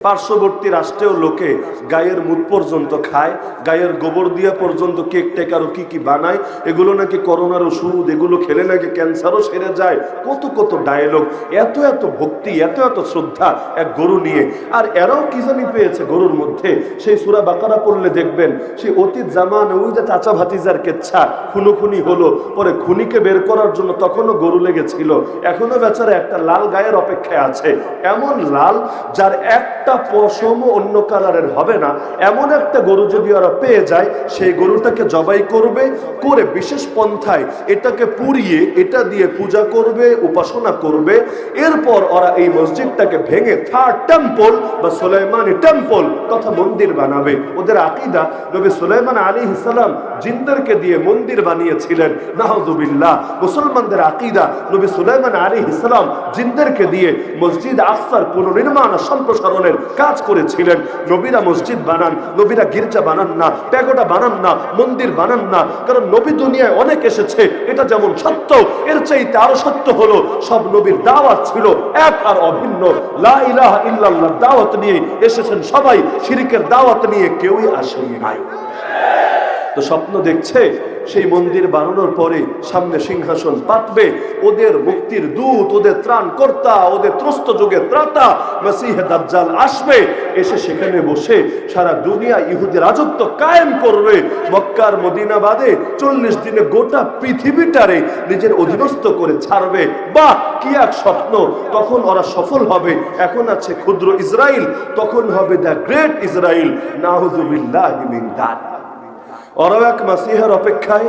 পার্শ্ববর্তী রাষ্ট্রেও লোকে গায়ের মুখ পর্যন্ত খায়, গায়ের গোবর দিয়া পর্যন্ত কেক টেক আরো কি কি বানায়, এগুলো নাকি করোনার ওষুধ, এগুলো খেলে নাকি ক্যান্সারও সেরে যায়। কত কত ডায়লগ, এত এত ভক্তি, এত এত শ্রদ্ধা এক গরু নিয়ে। আর এরাও কি জানি পেয়েছে গরুর মধ্যে। সেই সূরা বাকারা পড়লে দেখবেন সেই অতীত জামানে ওই যে চাচা ভাতিজার কেচ্ছা খুনোখুনি হলো, পরে খুনিকে বের করার জন্য তখনও গরু লেগেছিল, এখনো বেচারা একটা লাল গায়ের অপেক্ষায় আছে। এমন লাল যার একটা পশম অন্য কালারের হবে না, এমন একটা গরু যদি ওরা পেয়ে যায়, সেই গরুটাকে জবাই করবে, করে বিশেষ পন্থায় এটাকে পুড়িয়ে এটা দিয়ে পূজা করবে, উপাসনা করবে। এরপর ওরা এই মসজিদটাকে ভেঙে থার্ড টেম্পল বা সুলাইমানি টেম্পল তথা মন্দির বানাবে। ওদের আকীদা নবী সুলাইমান আলাইহিস সালাম জিনদেরকে দিয়ে মন্দির বানিয়েছিলেন। নাউযুবিল্লাহ। মুসলমানদের আকীদা নবী সুলাইমান আলাইহিস সালাম জিনদেরকে দিয়ে মসজিদ আকসার পুনর্নির্মাণ সম্প্রসারণের কাজ করেছিলেন। নবীরা মসজিদ বানান, নবীরা গির্জা বানান না, প্যাগোডা বানান না, মন্দির বানান না। কারণ নবী দুনিয়ায় অনেক এসেছে, এটা যেমন সত্য, এর চাইতে আরো সত্য হলো সব নবীর দাওয়াত ছিল এক আর অভিন্ন। লা ইলাহা ইল্লাল্লাহ দাওয়াত নিয়ে এসেছেন সবাই, শিরকের দাওয়াত নিয়ে কেউই আসেনি নাই। তো স্বপ্ন দেখছে সেই মন্দির বানানোর পরে সামনে সিংহাসন পাতবে, ওদের মুক্তির দূত, ওদের ত্রাণ কর্তা, ওদের ত্রস্ত যুগের ত্রাতা মসিহে দাজ্জাল আসবে, এসে সেখানে বসে সারা দুনিয়া ইহুদি রাজত্ব কায়েম করবে। মক্কার মদিনা বাদে 40 দিনে গোটা পৃথিবীটারে নিজের অধীনস্থ করে ছাড়বে। বাহ, কি এক স্বপ্ন! তখন ওরা সফল হবে। এখন আছে ক্ষুদ্র ইসরাইল, তখন হবে দ্য গ্রেট ইসরাইল। নাউযুবিল্লাহি মিন যালিক। ওরাও এক মাসিহের অপেক্ষায়,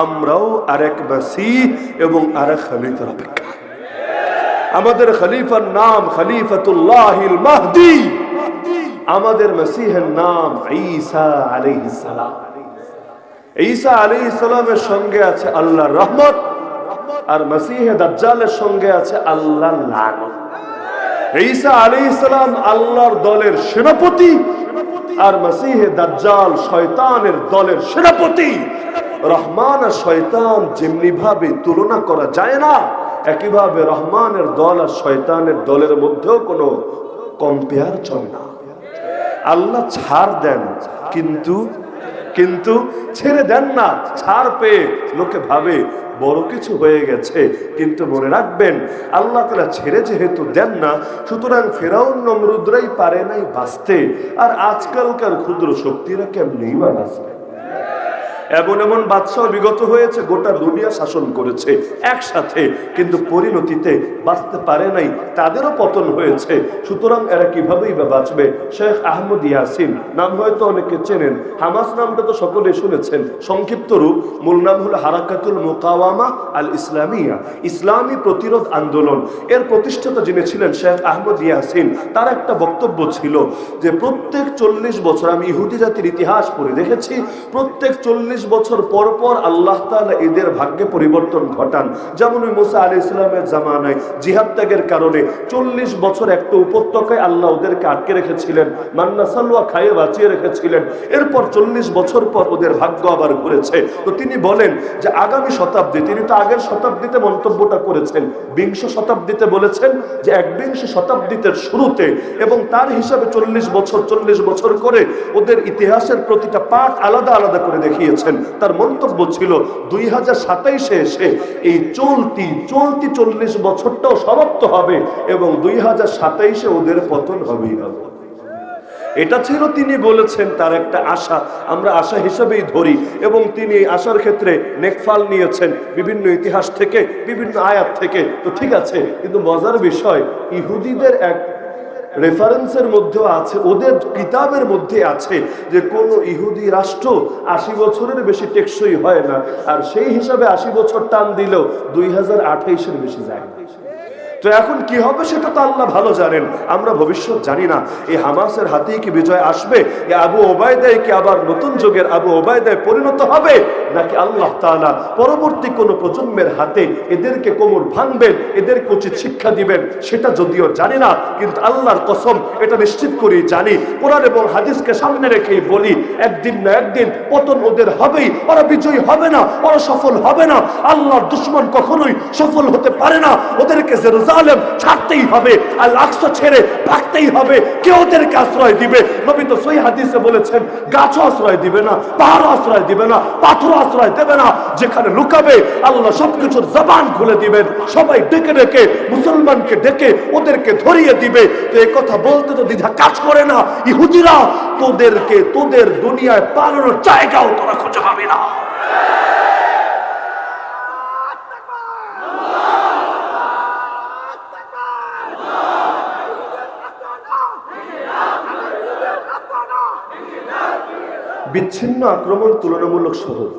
আমরাও আরেক মাসিহ এবং আরেক খলিফার অপেক্ষায়। আমাদের খলিফার নাম খলিফাতুল্লাহিল মাহদি, আমাদের মাসিহের নাম ঈসা আলাইহিস সালাম। ঈসা আলাইহিস সালামের সঙ্গে আছে আল্লাহর রহমত, আর মাসিহে দাজ্জালের সঙ্গে আছে আল্লাহর লানত। ঈসা আলাইহিস সালাম আল্লাহর দলের সেনাপতি, আর মসিহে দাজ্জাল শয়তানের দলের সেনাপতি। রহমান আর শয়তান যেমনি ভাবে তুলনা করা যায় না, একইভাবে রহমানের দল আর শয়তানের দলের মধ্যেও কোনো কম্পেয়ার চলে না। আল্লাহ ছাড় দেন, কিন্তু ছেড়ে দেন না। ছাড় পেয়ে লোকে ভাবে বড় কিছু হয়ে গেছে, কিন্তু মনে রাখবেন আল্লাহ তাআলা ছেড়ে যেহেতু দেন না, সুতরাং ফেরাউন নমরুদরাই পারে নাই বাঁচতে, আর আজকালকার ক্ষুদ্র শক্তিরা কেমনেই বা বাঁচবে। এমন এমন বাদশাহ বিগত হয়েছে, গোটা দুনিয়া শাসন করেছে একসাথে, কিন্তু পরিণতিতে বাঁচতে পারে নাই, তাদেরও পতন হয়েছে। সুতরাং এরা কিভাবেই বা বাঁচবে? শেখ আহমদ ইয়াসিন নাম হয়তো অনেকে চেনেন, হামাস নামটা তো সকলেই শুনেছেন। সংক্ষিপ্ত রূপ, মূল নাম হলো হারাকাতুল মুকাওয়ামা আল ইসলামিয়া, ইসলামী প্রতিরোধ আন্দোলন। এর প্রতিষ্ঠাতা যিনি ছিলেন শেখ আহমদ ইয়াসিন, তার একটা বক্তব্য ছিল যে প্রত্যেক 40 বছর, আমি ইহুদি জাতির ইতিহাস পড়ে দেখেছি, প্রত্যেক 40 বছর পর পর আল্লাহ তাআলা এদের ভাগ্যে পরিবর্তন ঘটান। যেমন ওই মুসা আলাইহিস সালামের জামানায় জিহাদ ত্যাগের কারণে 40 বছর একটা উপত্যকায় আল্লাহ ওদেরকে আটকে রেখেছিলেন, মান্না সালওয়া খাইয়ে বাঁচিয়ে রেখেছিলেন। এরপর 40 বছর পর ওদের ভাগ্য আবার ঘুরেছে। তো তিনি বলেন যে আগামী শতাব্দী, তিনি তো আগের শতাব্দীতে মন্তব্যটা করেছেন, 20 শতাব্দীতে বলেছেন যে 21 শতাব্দীতে শুরুতে, এবং তার হিসাবে 40 বছর করে ওদের ইতিহাসের প্রতিটা পাঠ আলাদা আলাদা করে দেখিয়েছেন। তার মন্তব্য ছিল 2027-এ এসে এই চলতি 40 বছরটাও সমাপ্ত হবে এবং 2027-এ ওদের পতন হবেই হবে। এটা ছিল তিনি বলেছেন তার একটা আশা, আমরা আশা হিসেবেই ধরি, এবং তিনি আশার ক্ষেত্রে নেকফাল নিয়েছেন বিভিন্ন ইতিহাস থেকে, বিভিন্ন আয়াত থেকে। তো ঠিক আছে, কিন্তু মজার বিষয়, ইহুদিদের এক রেফারেন্সের মধ্যেও আছে, ওদের কিতাবের মধ্যে আছে যে কোন ইহুদি রাষ্ট্র 80 বছরের বেশি টেকসই হয় না, আর সেই হিসাবে 80 বছর টান দিলেও 2028-এর বেশি যায়। তো এখন কি হবে সেটা তো আল্লাহ ভালো জানেন, আমরা ভবিষ্যৎ জানি না। এই হামাসের হাতেই কি বিজয় আসবে? এই আবু ওবায়দায় কি আবার নতুন যুগের আবু ওবায়দায় পরিণত হবে, নাকি আল্লাহ তাআলা পরবর্তী কোন প্রজন্মের হাতে এদেরকে কোমর ভাঙবেন, এদেরকে উচিত শিক্ষা দিবেন, সেটা যদিও জানি না, কিন্তু আল্লাহর কসম এটা নিশ্চিত করেই জানি, কোরআন এবং হাদিসকে সামনে রেখেই বলি, একদিন না একদিন পতন ওদের হবেই। ওরা বিজয়ী হবে না, ওরা সফল হবে না। আল্লাহর দুশমন কখনোই সফল হতে পারে না। ওদেরকে জেরুজালেম ছাড়তেই হবে, আল আকসা ছেড়ে ভাগতেই হবে। কে ওদেরকে আশ্রয় দিবে? নবী তো সহিহ হাদিসে বলেছেন, গাছও আশ্রয় দিবে না, পাহাড়ও আশ্রয় দিবে না, পাথরও আশ্রয় দেবে না। যেখানে লুকাবে আল্লাহ সবকিছুর জবান খুলে দিবেন। সবাই ডেকে ডেকে মুসলমানকে ডেকে ওদেরকে ধরিয়ে দিবে। তো এই কথা বলতে তো দ্বিধা কাজ করে না। ইহুদিরা তোদেরকে তোদের দুনিয়ায় পালানোর জায়গাও তোরা খুঁজে পাবি না। বিচ্ছিন্ন আক্রমণ তুলনামূলক সহজ,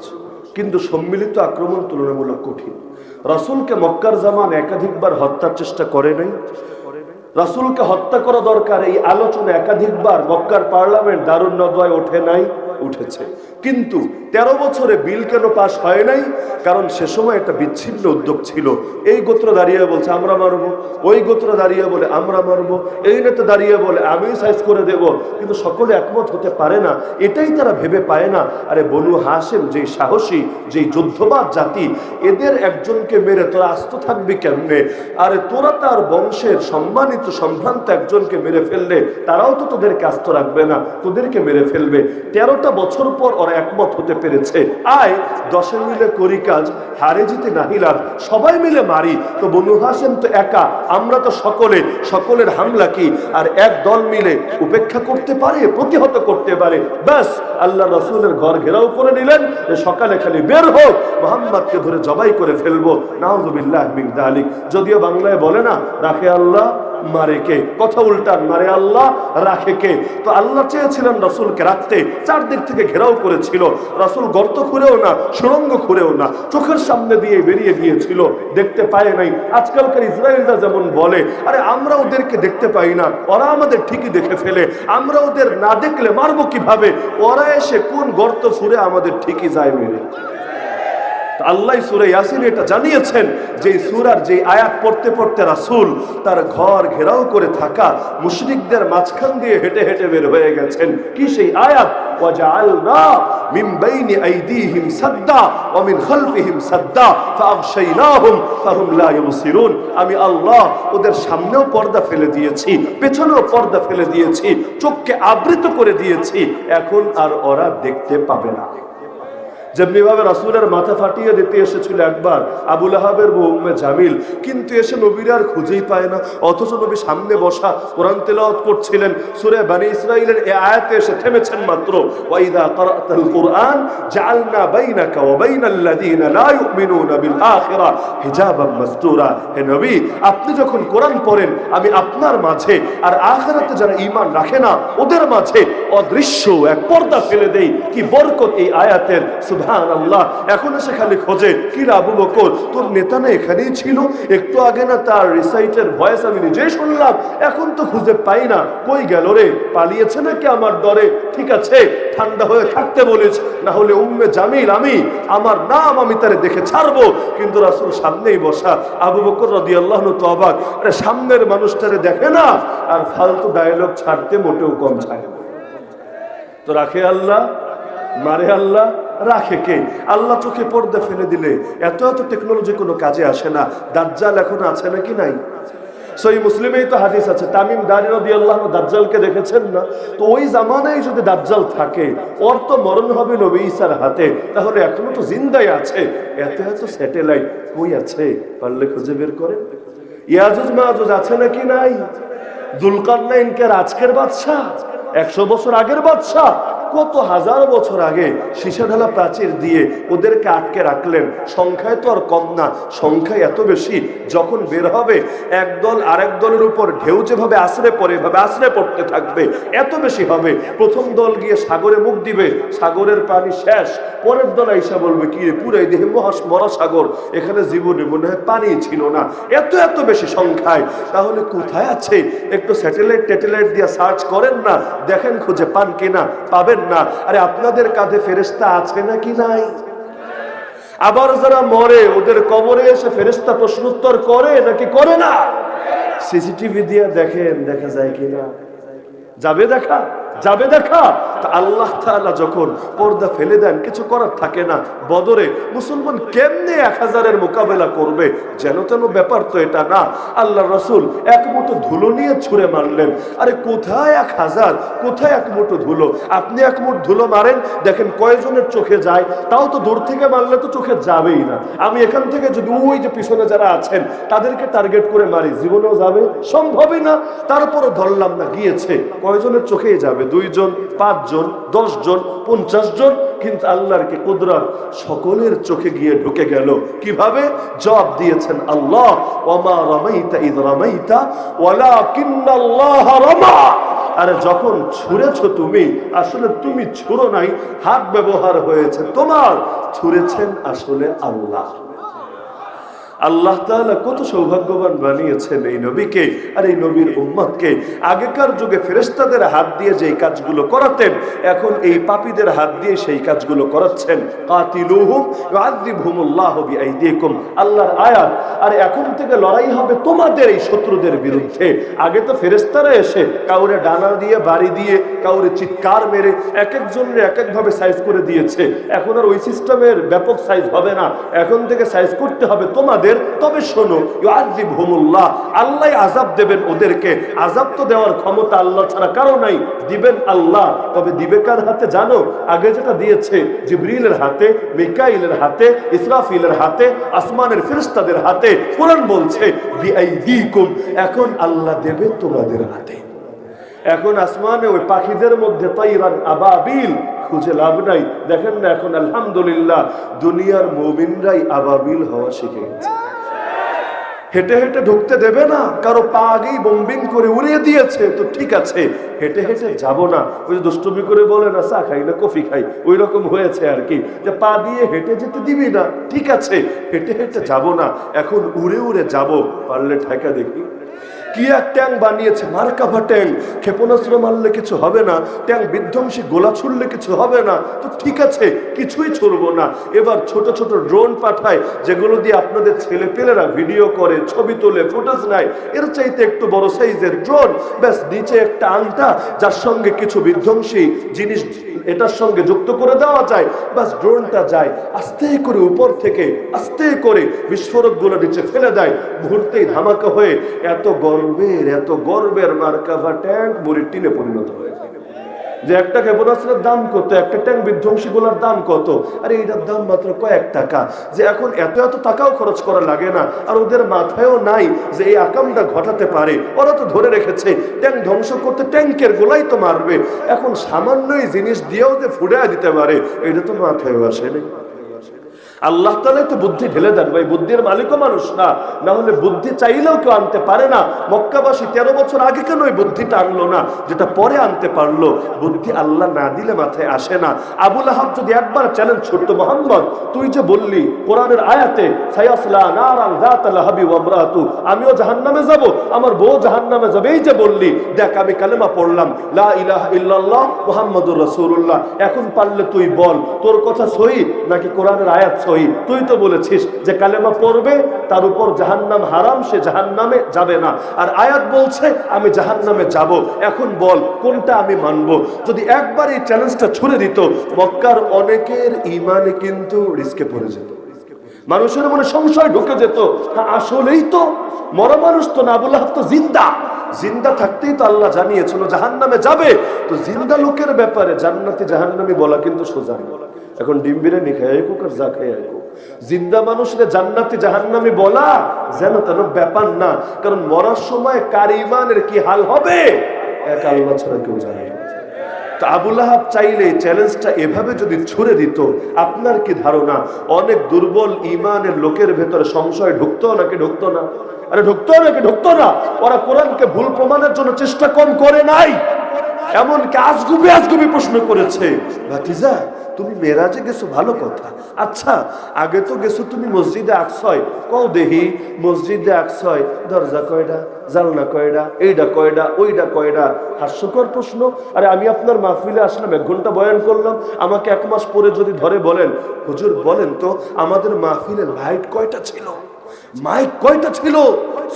কিন্তু সম্মিলিত আক্রমণ তুলনামূলক কঠিন। রাসূলকে মক্কার জামান একাধিকবার হত্যার চেষ্টা করে নাই? রাসূলকে হত্যা করা দরকার, এই আলোচনা একাধিকবার মক্কার পার্লামেন্ট দারুন নদওয়ায় ওঠে নাই? উঠেছে। কিন্তু 13 বছরে বিল কেন পাশ হয় নাই? কারণ সে সময় একটা বিচ্ছিন্ন উদ্যোগ ছিল। এই গোত্র দাঁড়িয়ে বলছে আমরা মারবো, ওই গোত্র দাঁড়িয়ে বলে আমরা মারবো, এই নেতা দাঁড়িয়ে বলে আমি সাইজ করে দেব। কিন্তু সকলে একমত হতে পারে না। এটাই তারা ভেবে পায় না, আরে বনু হাশিম যেই সাহসী, যেই যুদ্ধবাদ জাতি, এদের একজনকে মেরে তোরা আস্ত থাকবি কেমনে? আরে তোরা তার বংশের সম্মানিত সম্ভ্রান্ত একজনকে মেরে ফেললে তারাও তো তোদেরকে আস্ত রাখবে না, তোদেরকে মেরে ফেলবে। 13টা বছর পর ওরা একমত হতে পেরেছে। আয় 10 মিলে করি কাজ, হারে জিতে নাহি লাভ, সবাই মিলে মারি। তো বনু হাশিম তো একা, আমরা তো সকলে, সকলের হামলা কি আর এক দল মিলে উপেক্ষা করতে পারে, প্রতিহত করতে পারে? ব্যাস আল্লাহ রাসূলের ঘর ঘেরাও করে নিলেন, যে সকালে খালি বের হোক, মুহাম্মদকে ধরে জবাই করে ফেলবো। নাউযুবিল্লাহ মিন যালিক। যদিও বাংলায় বলে না, রাখে আল্লাহ মারে কে, কথা উল্টান, মারে আল্লাহ রাখে কে। তো আল্লাহ চেয়েছিলেন রাসূলকে রাখতে, চারদিক থেকে ঘেরাও করেছিল। রাসূল গর্ত খুঁড়েও না, সুড়ঙ্গ খুঁড়েও না, চোখের সামনে দিয়ে বেরিয়ে গিয়েছিল, দেখতে পায় নাই। আজকালকার ইসরায়েলরা যেমন বলে, আরে আমরা ওদেরকে দেখতে পাই না, ওরা আমাদের ঠিকই দেখে ফেলে, আমরা ওদের না দেখলে মারবো কিভাবে? ওরা এসে কোন গর্ত ফুঁড়ে আমাদের ঠিকই যায় মেরে। আল্লাহ সূরা ইয়াসিন এটা জানিয়েছেন, যে সূরার যে আয়াত পড়তে পড়তে রাসূল তার ঘর ঘেরাও করে থাকা মুশরিকদের মাঝখান দিয়ে হেঁটে হেঁটে বের হয়ে গেছেন। কি সেই আয়াত? ওয়াজআলনা মিন বাইনি আইদিহিম সাদ্দা ওয়া মিন খালফিহিম সাদ্দা ফাআগশাইনাহুম ফাহুম লা ইউবসিরুন। আমি আল্লাহ ওদের সামনেও পর্দা ফেলে দিয়েছি, পেছনেও পর্দা ফেলে দিয়েছি, চোখকে আবৃত করে দিয়েছি, এখন আর ওরা দেখতে পাবে না। যেমনি ভাবে রাসূলের মাথা ফাটিয়ে দিতে এসেছিল একবার আবু লাহাবের বউ উম্মে জামিল, কিন্তু এসে নবীর আর খুঁজেই পায় না। অথচ নবী সামনে বসা কোরআন তেলাওয়াত করছিলেন। সূরা বনী ইসরাঈলের এই আয়াতে এসে থেমেছেন মাত্র, ওয়া ইযা ক্বারাতাল কুরআন জাআলনা বাইনাকা ওয়া বাইনাল্লাযীনা লা ইউমিনুনা বিল আখিরা হিজাবাম মাসতুরা। হে নবী, আপনি যখন কোরআন পড়েন, আমি আপনার মাঝে আর আখিরাতে যারা ঈমান রাখে না ওদের মাঝে অদৃশ্য এক পর্দা ফেলে দেই। কি বরকত এই আয়াতের! সুবহানাল্লাহ। এখন এসে খালি খোঁজে, কি রে আবু বকর, তোর নেতা না এখানেই ছিল? একটু আগে না তার রিসাইটের ভয়েস আমি নিজেই শুনলাম, এখন তো খুঁজে পাই না, কই গেল রে? পালিয়েছে নাকি আমার ডরে? ঠিক আছে, ঠান্ডা হয়ে থাকতে বলিস, না হলে উম্মে জামিল আমি, আমার নাম আমি তারে দেখে ছাড়বো। কিন্তু রাসূল সামনেই বসা। আবু বকর রাদিয়াল্লাহু আনহু তো অবাক, আরে সামনের মানুষটারে দেখে না, আর ফালতু ডায়লগ ছাড়তে মোটেও কম চায় না। তো রাখে আল্লাহ, মারে আল্লাহ, রাখে কে? আল্লাহ চোখে পর্দা ফেলে দিলে এত এত টেকনোলজি কোনো কাজে আসে না। দাজ্জাল এখন আছে নাকি নাই? সহিহ মুসলিমেই তো হাদিস আছে, তামিম দারি রাদিয়াল্লাহু আনহু দাজ্জালকে দেখেছেন না? তো ওই জামানায় যদি দাজ্জাল থাকে, ওর তো মরণ হবে নবী ঈসার হাতে, তাহলে এখনো তো জিন্দাই আছে। এত এত স্যাটেলাইট কই আছে? পারলে খুঁজে বের করে। ইয়াজুজ মাজুজ আছে নাকি নাই? যুলকারনাইনকে আজকের বাদশা, 100 বছর আগের বাদশা, কত হাজার বছর আগে সীসা ঢালা প্রাচীর দিয়ে ওদেরকে আটকে রাখলেন। সংখ্যায় তো আর কম না, সংখ্যায় এত বেশি, যখন বের হবে একদল আরেক দলের উপর ঢেউ যেভাবে আশ্রে পড়ে, এভাবে আশ্রে পড়তে থাকবে, এত বেশি হবে। প্রথম দল গিয়ে সাগরে মুখ দিবে, সাগরের পানি শেষ, পরের দল আইসা বলবে, কি রে পুরাই দেহে মরা সাগর, এখানে জীবনে মনে হয় পানি ছিল না। এত এত বেশি সংখ্যায়। তাহলে কোথায় আছে? একটু স্যাটেলাইট ট্যাটেলাইট দিয়ে সার্চ করেন না, দেখেন খুঁজে পান কিনা, পাবেন না। আরে আপনাদের কাঁধে ফেরেশতা আছে নাকি নাই? আবার যারা মরে ওদের কবরে এসে ফেরেশতা প্রশ্ন উত্তর করে নাকি করে না? সিসিটিভি দিয়ে দেখেন, দেখা যায় কিনা? যাবে দেখা, যাবে দেখা। তা আল্লাহ তাআলা যখন পর্দা ফেলে দেন কিছু করার থাকে না। বদরে মুসলমান কেমনে 1000-এর মোকাবেলা করবে? যেন তেন ব্যাপার তো এটা না। আল্লাহ রাসূল এক মুঠো ধুলো নিয়ে ছুঁড়ে মারলেন। আরে কোথায় 1000, কোথায় এক মুঠো ধুলো? আপনি এক মুঠ ধুলো মারেন, দেখেন কয়জনের চোখে যায়। তাও তো দূর থেকে মারলে তো চোখে যাবেই না। আমি এখান থেকে যদি ওই যে পিছনে যারা আছেন তাদেরকে টার্গেট করে মারি, জীবনেও যাবে? সম্ভবই না। তারপরও ধরলাম না, গিয়েছে। কয়জনের চোখেই যাবে? 2 জন, 5 জন, 10 জন, 50 জন। কিন্তু আল্লাহর কি কুদরত, সকলের চোখে গিয়ে ঢুকে গেল। কিভাবে? জবাব দিয়েছেন আল্লাহ, ওয়ামা রামাইতা ইয রামাইতা ওয়ালাকিন্নাল্লাহ রামা। আরে যখন ছুঁড়েছো তুমি, আসলে তুমি ছুঁড়ো নাই, হাত ব্যবহার হয়েছে তোমার। ছুঁড়েছেন আসলে আল্লাহ। আল্লাহ তাআলা কত সৌভাগ্যবান বানিয়েছেন এই নবীকে আর এই নবীর উম্মতকে। আগেকার যুগে ফেরেশতাদের হাত দিয়ে যেই কাজগুলো করাতেন, এখন এই পাপীদের হাত দিয়ে সেই কাজগুলো করাচ্ছেন। কাতিলুহুম ইউআযিবহুমুল্লাহু বিআইদিকুম, আল্লাহর আয়াত। আর এখন থেকে লড়াই হবে তোমাদের এই শত্রুদের বিরুদ্ধে। আগে তো ফেরেশতারা এসে কাউরে ডানা দিয়ে, বাড়ি দিয়ে, কাউরে চিৎকার মেরে এক একজনের এক একভাবে সাইজ করে দিয়েছে। এখন আর ওই সিস্টেমের ব্যাপক সাইজ হবে না। এখন থেকে সাইজ করতে হবে তোমাদের। তবে শোনো, ইউআযিবহুমুল্লাহ, আল্লাহ আযাব দেবেন ওদেরকে। আযাব তো দেওয়ার ক্ষমতা আল্লাহ ছাড়া কারো নাই, দিবেন আল্লাহ। তবে দিবে কার হাতে জানো? আগে যেটা দিয়েছে জিবরিলের হাতে, মিকাইলের হাতে, ইসরাফিলের হাতে, আসমানের ফেরেশতাদের হাতে। কোরআন বলছে বিআইদিকুম, এখন আল্লাহ দেবে তোমাদের হাতে। এখন আসমানে ওই পাখিদের মধ্যে তাইরান আবাবিল খুঁজে লাভ নাই। দেখেন না এখন আলহামদুলিল্লাহ দুনিয়ার মুমিনরাই আবাবিল হওয়া শিখে গেছে। হেঁটে হেঁটে ঢুকতে দেবে না, কারো পা আগেই বোম্বিং করে উড়িয়ে দিয়েছে। তো ঠিক আছে, হেঁটে হেঁটে যাব না। ওই যে দুষ্টুমি করে বলে না চা খাই না কফি খাই, ওই রকম হয়েছে আর কি, যে পা দিয়ে হেঁটে যেতে দিবি না। ঠিক আছে, হেঁটে হেঁটে যাব না, এখন উড়ে উড়ে যাব। পারলে ঠেকা দেখি। কি এক ট্যাং বানিয়েছে, মার্কাভা ট্যাং। ক্ষেপণাস্ত্র মারলে কিছু হবে না, ট্যাং বিধ্বংসী গোলা ছুড়লে কিছু হবে না। তো ঠিক আছে, কিছুই ছুড়বো না। এবার ছোট ছোট ড্রোন পাঠায়, যেগুলো দিয়ে আপনাদের ছেলে পেলেরা ভিডিও করে, ছবি তোলে, ফুটেজ নেয়। এর চাইতে একটু বড় সাইজের ড্রোন, ব্যাস নিচে একটা আংটা, যার সঙ্গে কিছু বিধ্বংসী জিনিস এটার সঙ্গে যুক্ত করে দেওয়া যায়। বাস ড্রোনটা যায়, আস্তে করে উপর থেকে আস্তে করে বিস্ফোরক গুলো নিচে ফেলে দেয়। মুহূর্তেই ধামাকা হয়ে এত গর্বের মার্কাভা ট্যাঙ্ক বুড়ির টিনে পরিণত হয়ে যায়। যে একটা ক্ষেপণাস্ত্রের দাম কত, একটা ট্যাঙ্ক বিধ্বংসী গোলার দাম কত? আরে এইটার দাম মাত্র কয়েক টাকা। যে এখন এত এত টাকাও খরচ করা লাগে না। আর ওদের মাথায়ও নাই যে এই আকামটা ঘটাতে পারে। ওরা তো ধরে রেখেছে ট্যাঙ্ক ধ্বংস করতে ট্যাঙ্কের গোলাই তো মারবে। এখন সামান্যই জিনিস দিয়েও যে ফুড়ায় দিতে পারে, এটা তো মাথায়ও আসেনি। আল্লাহ তাআলা তো বুদ্ধি ঢেলে দেন ভাই, বুদ্ধির মালিকও মানুষ না, না হলে বুদ্ধি চাইলেও কেউ আনতে পারে না। মক্কাবাসী 13 বছর আগে কেন ওই বুদ্ধিটা আনলো না, যেটা পরে আনতে পারলো? বুদ্ধি আল্লাহ না দিলে মাথায় আসে না। আবু লাহাব যদি একবার চ্যালেঞ্জ ছুটতো, মোহাম্মদ তুই যে বললি কোরআনের আয়াতে সায়াসলা নারান যাতা লাহাবি ওয়া ইমরাতু, আমিও জাহান্নামে যাব, আমার বউ জাহান্নামে যাবে, এই যে বললি, দেখ আমি কালেমা পড়লাম, লা ইলাহা ইল্লাল্লাহ মুহাম্মাদুর রাসূলুল্লাহ। এখন পারলে তুই বল, তোর কথা সহি নাকি কোরআনের আয়াত সহি? তুই তো বলেছিস যে কালেমা পড়বে তার উপর জাহান্নাম হারাম, সে জাহান্নামে যাবে না। আর আয়াত বলছে আমি জাহান্নামে যাব। এখন বল কোনটা আমি মানব? যদি একবার এই চ্যালেঞ্জটা ছুড়ে দিত, মক্কার অনেকের ঈমানে কিন্তু রিস্কে পড়ে যেত। মানুষের মনে সংশয় ঢুকে যেত, আসলেই তো মরা মানুষ তো না, আবু লাহাব তো জিন্দা। জিন্দা থাকতেই তো আল্লাহ জানিয়েছিল জাহান্নামে যাবে। তো জিন্দা লোকের ব্যাপারে জান্নাতি জাহান্নামী বলা কিন্তু সোজা না। এখন ডিম বিরিয়ানি খাই আইকুক আর যা খাই আইকুক, জিন্দা মানুষের জান্নাতি জাহান্নামী বলা যেন তেন ব্যাপার না। কারণ মরার সময় কার ঈমানের কি হাল হবে এক আল্লাহ ছাড়া কেউ জানে না। তো আবু লাহাব চাইলে চ্যালেঞ্জটা এভাবে যদি ছুড়ে দিত, আপনার কি ধারণা অনেক দুর্বল ঈমানের লোকের ভেতরে সংশয় ঢুকতো নাকি ঢুকতো না? আরে ঢুকতো নাকি ঢুকতো না? ওরা কোরআনকে ভুল প্রমাণের জন্য চেষ্টা কম করে নাই, এমনকি আজগুবি প্রশ্ন করেছে। ভাতিজা তুমি মেরাজে গেছো, ভালো কথা, আচ্ছা আগে তো গেছো তুমি মসজিদে আকসায়, কও দেহি মসজিদে আকসায় দরজা কয়টা, জানলা কয়টা, এইটা কয়টা, ওইটা কয়টা? হাস্যকর প্রশ্ন। আরে আমি আপনার মাহফিলে আসলাম, 1 ঘন্টা বয়ান করলাম, আমাকে 1 মাস পরে যদি ধরে বলেন হুজুর বলেন তো আমাদের মাহফিলে লাইট কয়টা ছিল, মাইক কয়টা ছিল,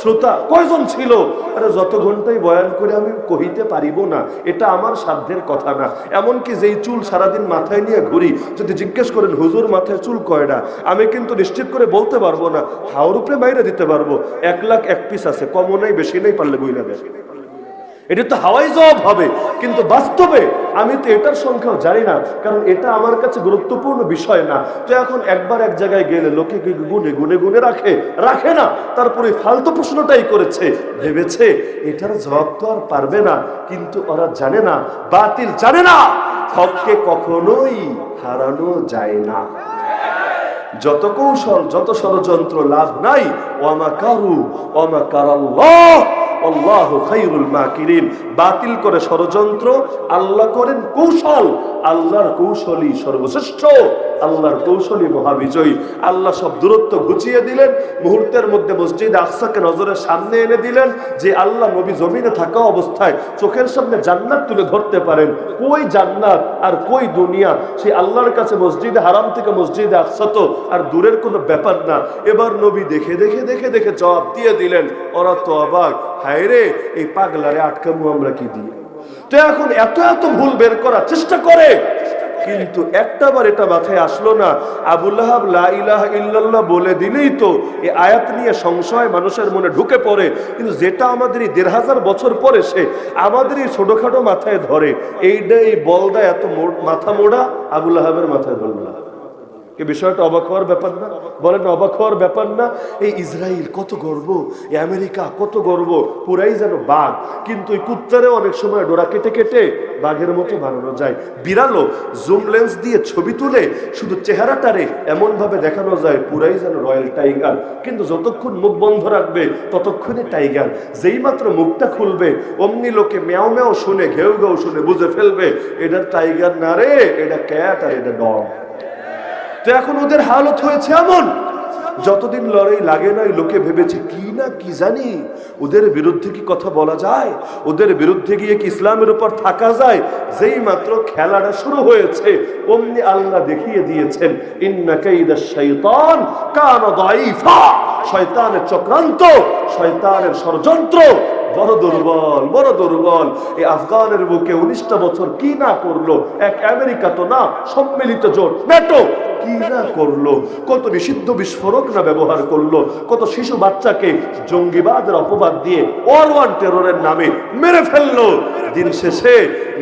শ্রোতা কয়জন ছিল? আরে যত ঘন্টায় বয়ান করে আমি কহিতে পারিব না, এটা আমার সাধ্যের কথা না। এমনকি যেই চুল সারাদিন মাথায় নিয়ে ঘুরি, যদি জিজ্ঞেস করেন হুজুর মাথায় চুল কয়টা, আমি কিন্তু নিশ্চিত করে বলতে পারবো না। হাওর উপরে বাইরে দিতে পারবো 1 লাখ 1 পিস আছে, কমও নাই বেশি নেই, পারলে বইলা দেয়। এটা তো হাওয়াই জবাব হবে, কিন্তু বাস্তবে আমি তো এটার সংখ্যাও জানি না, কারণ এটা আমার কাছে গুরুত্বপূর্ণ বিষয় না। তো এখন একবার এক জায়গায় গেলে লোকে গুনে গুনে গুনে রাখে না, তারপরে ফালতু প্রশ্নটাই করেছে, ভেবেছে এটার জবাব তো আর পারবে না। কিন্তু ওরা জানে না, বাতিল জানে না, হককে কখনোই হারানো যায় না। যত কৌশল, যত ষড়যন্ত্র লাভ নাই। ওয়ামা কারু ওয়ামা কারাল্লাহ আল্লাহু খায়রুল মাকিরিন। বাতিল করে ষড়যন্ত্র, আল্লাহ করেন কৌশল। আল্লাহর কৌশলই সর্বশ্রেষ্ঠ, আল্লাহর কৌশলই মহাবিজয়ী। আল্লাহ সব দূরত্ব ঘুচিয়ে দিলেন, মুহূর্তের মধ্যে মসজিদে আকসাকে নজরের সামনে এনে দিলেন। যে আল্লাহ নবী জমিনে থাকা অবস্থায় চোখের সামনে জান্নাত তুলে ধরতে পারেন, কই জান্নাত আর কই দুনিয়া, সেই আল্লাহর কাছে মসজিদে হারাম থেকে মসজিদে আকসা তো আর দূরের কোনো ব্যাপার না। এবার নবী দেখে দেখে দেখে দেখে জবাব দিয়ে দিলেন। ওরা তো অবাক, হায় রে, এই পাগলারে আটকাবো আমরা কি দিয়ে? তো এখন এত এত ভুল বের করার চেষ্টা করে, কিন্তু একটাবার এটা মাথায় আসলো না, আবু লাহাব লা ইলাহা ইল্লাল্লাহ বলে দিলেই তো এই আয়াত নিয়ে সংশয় মানুষের মনে ঢুকে পড়ে। কিন্তু যেটা আমাদের এই ১৫০০ বছর পরে সে আমাদের এই ছোটখাটো মাথায় ধরে, এইটা এই বলদা এত মাথা মোড়া আবু লাহাবের মাথায় ধরল না। এই বিষয়টা অবাক হওয়ার ব্যাপার না? বলেন অবাক হওয়ার ব্যাপার না? এই ইসরায়েল কত গর্ব, এই আমেরিকা কত গর্ব, পুরাই যেন বাঘ। কিন্তু এই কুত্তারে অনেক সময় ডোরা কেটে কেটে বাঘের মতো বানানো যায়। বিড়ালও জুম লেন্স দিয়ে ছবি তুলে শুধু চেহারাটারে এমন ভাবে দেখানো যায় পুরাই যেন রয়্যাল টাইগার। কিন্তু যতক্ষণ মুখ বন্ধ রাখবে ততক্ষণে টাইগার। যেই মাত্র মুখটা খুলবে অমনি লোকে ম্যাও ম্যাও শুনে, ঘেউ ঘেউ শুনে বুঝে ফেলবে এটা টাইগার না রে, এটা ক্যাট আর এটা ডগ। তো এখন ওদের হালত হয়েছে এমন, যতদিন লড়াই লাগে নাই লোকে ভেবেছে কি না কি জানি, ওদের বিরুদ্ধে কি কথা বলা যায়, ওদের বিরুদ্ধে গিয়ে কি ইসলামের উপর থাকা যায়। যেই মাত্র খেলাটা শুরু হয়েছে অমনি আল্লাহ দেখিয়ে দিয়েছেন, ইন্না কাইদাশ শাইতান কানা দাঈফা। শয়তানের চক্রান্ত, শয়তানের ষড়যন্ত্র বড় দুর্বল, বড় দুর্বল। এই আফগানের বুকে 19টা বছর কি না করলো, এক আমেরিকা তো না, সম্মিলিত জোট ন্যাটো কি না করলো, কত নিষিদ্ধ বিস্ফোরক না ব্যবহার করলো, কত শিশু বাচ্চাকে জঙ্গিবাদের অপবাদ দিয়ে ওয়ার টেররের নামে মেরে ফেললো। দিন শেষে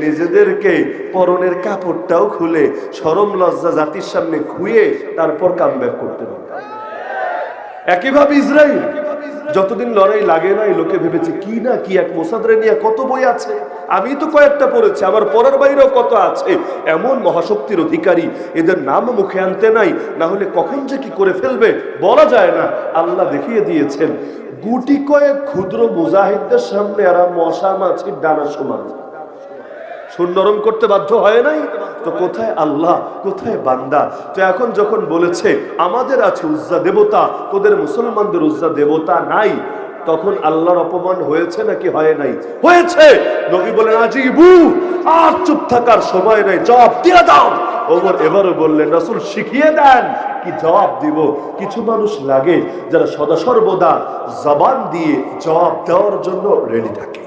নিজেদেরকে পরনের কাপড়টাও খুলে শরম লজ্জা জাতির সামনে খুইয়ে তারপর কামব্যাক করতে হবে। একইভাবে ইসরায়েল যতদিন লড়াই লাগে নাই লোকে ভেবেছে কি না কি, এক মোসাদরে নিয়ে কত বই আছে, আমি তো কয়েকটা পড়েছি, আমার পড়ার বাইরেও কত আছে। এমন মহাশক্তির অধিকারী, এদের নাম মুখে আনতে নাই, না হলে কখন যে কি করে ফেলবে বলা যায় না। আল্লাহ দেখিয়ে দিয়েছেন গুটি কয়েক ক্ষুদ্র মুজাহিদদের সামনে এরা মশা মাছির ডানা সমান। সুর নরম করতে বাধ্য হয় নাই তো কোথায় আল্লাহ, কোথায় বান্দা? তো এখন যখন বলেছে আমাদের আছে উজ্জা দেবতা, তোদের মুসলমানদের উজ্জা দেবতা নাই, তখন আল্লাহর অপমান হয়েছে নাকি হয় নাই? হয়েছে। নবী বলেন আজিবু, আর চুপ থাকার সময় নাই, জবাব দিয়ে দাও। ওমর এবারও বললেন রাসূল শিখিয়ে দেন কি জবাব দিব। কিছু মানুষ লাগে যারা সদা সর্বদা জবান দিয়ে জবাব দেওয়ার জন্য রেডি থাকে,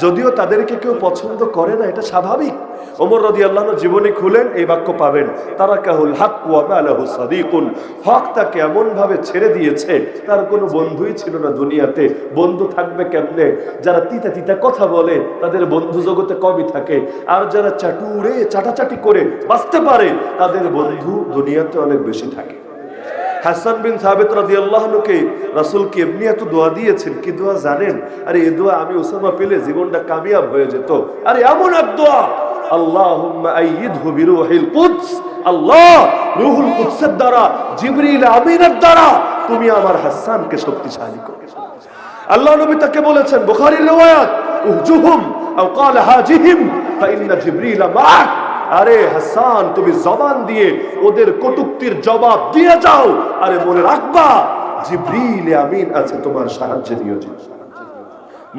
যদিও তাদেরকে কেউ পছন্দ করে না, এটা স্বাভাবিক। ওমর রাদিয়াল্লাহু আনহু জীবনী খুলেন এই বাক্য পাবেন, তারাকাহুল হক ওয়া মা লাহু সাদিকুন। হক তাকে এমন ভাবে ছেড়ে দিয়েছে, তার কোনো বন্ধুই ছিল না দুনিয়াতে। বন্ধু থাকবে কেমনে? যারা তিতা তিতা কথা বলে তাদের বন্ধু জগতে কমই থাকে, আর যারা চাটুরে চাটাচাটি করে বাঁচতে পারে তাদের বন্ধু দুনিয়াতে অনেক বেশি থাকে। হাসান বিন সাবিত রাদিয়াল্লাহু আনহুকে রাসূল কি এমনি এত দোয়া দিয়েছেন? কি দোয়া জানেন? আরে এই দোয়া আমি উসামা পেলে জীবনটা কামিয়াব হয়ে যেত। আরে এমন এক দোয়া, আল্লাহুম্মা আইয়িদহু বিরূহিল কুদস। আল্লাহ রূহুল কুদসের দ্বারা, জিবরিল আমিনের দ্বারা তুমি আমার হাসানকে শক্তিশালী করো। আল্লাহ নবী তাকে বলেছেন, বুখারীর riwayat, উহজুহুম আও ক্বালা হাজিহিম ফা ইন্না জিবরিল মা'আক। আরে হাসান তুমি জবান দিয়ে ওদের কটূক্তির জবাব দিয়ে যাও, আরে মনে রাখবা জিবরিল আমিন আছে তোমার সাহায্যে নিয়োজিত।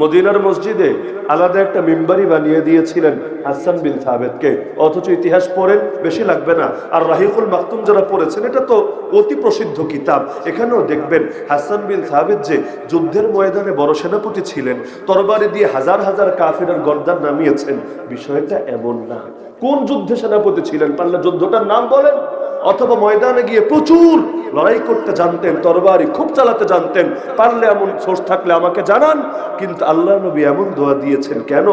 মদিনার মসজিদে আলাদা একটা মিম্বারি বানিয়ে দিয়েছিলেন হাসান বিন সাবিতকে। অথচ ইতিহাস পড়েন, বেশি লাগবে না। আর রাহিকুল মাকতুম যারা পড়েছেন, এটা তো অতি প্রসিদ্ধ কিতাব, এখানেও দেখবেন হাসান বিন সাবিত যে যুদ্ধের ময়দানে বড় সেনাপতি ছিলেন, তরবারি দিয়ে হাজার হাজার কাফিরের গর্দান নামিয়েছেন, বিষয়টা এমন না। কোন যুদ্ধে সেনাপতি ছিলেন, পারলে যুদ্ধটার নাম বলেন। অথবা ময়দানে গিয়ে প্রচুর লড়াই করতে জানতেন, তরবারি খুব চালাতে জানতেন, পারলে এমন সোর্স থাকলে আমাকে জানান। কিন্তু আল্লাহ নবী এমন দোয়া দিয়েছেন। কেন?